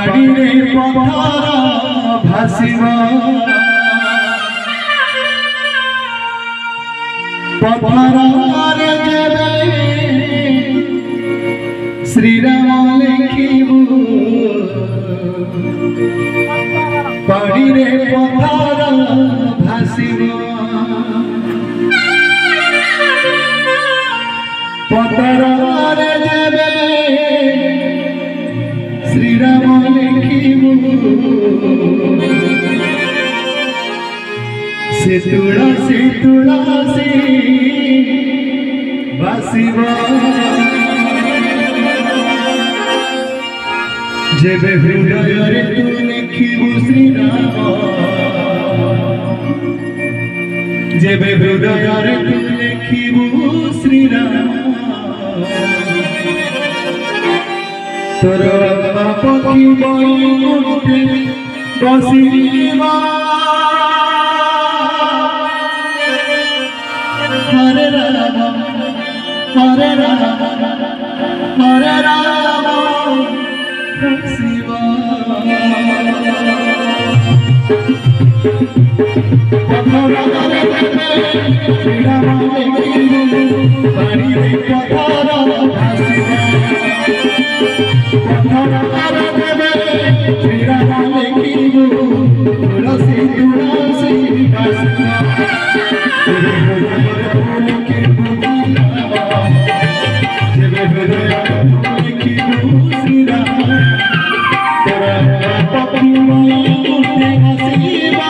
पानी रे पथरा भासिबा पथरा रे जेबे श्री राम लिखिबू पानी रे पथरा भासिबा पथरा रे जेबे श्री राम लिखिबू से तुलसी तुलसी बासिबा जेबे हृदय रे तू लिखिबू श्री राम जेबे हृदय रे तू लिखिबू श्री राम तोर पक्षी बैकुंठे बसिबा हरे राम हरे राम हरे राम शिवा श्री राम पानी रे पथरा भासिबा श्री राम लिखिबू तुलसी तुलसी बासिबा श्री राम तेरा पक्षी बैकुंठे बसिबा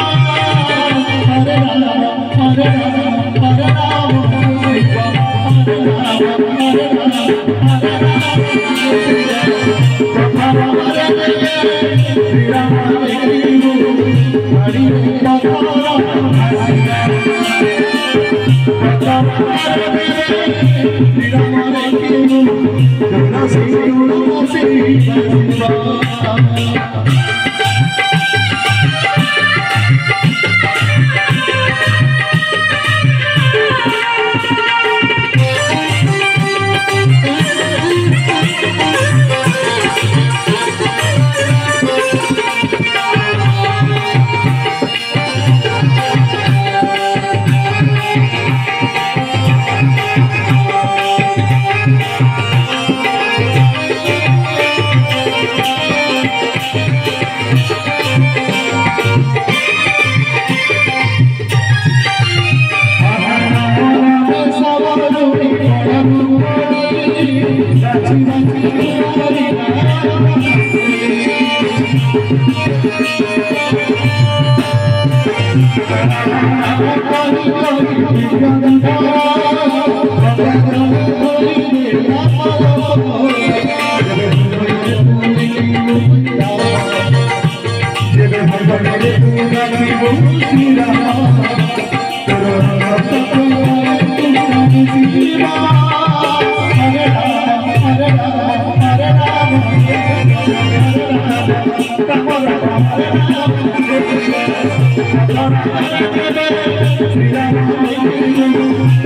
हरे राम हरे राम हरे राम शिवा हरे राम हरे राम श्री राम लिखिबू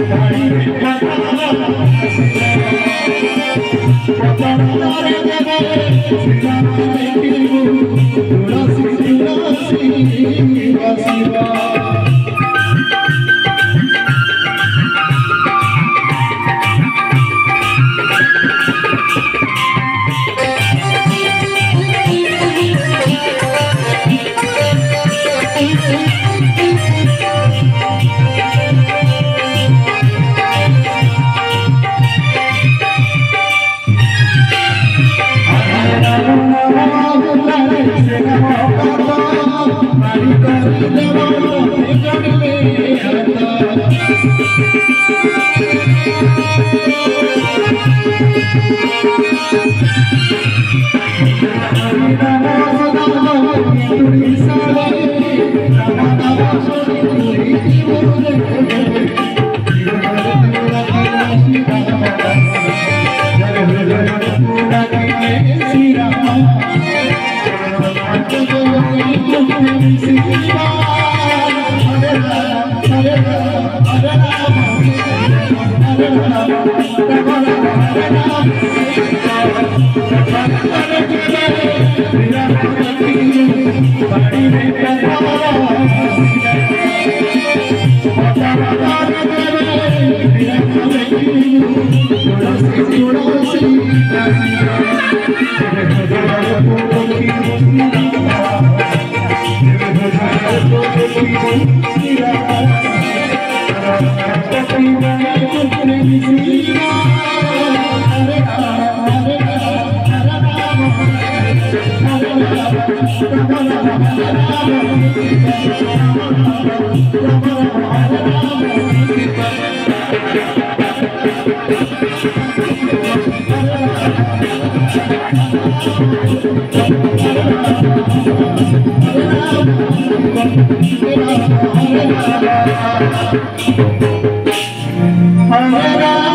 पानी रे पथरा भासिबा श्री राम लिखिबू तुलसी तुलसी बासिबा Hare Hare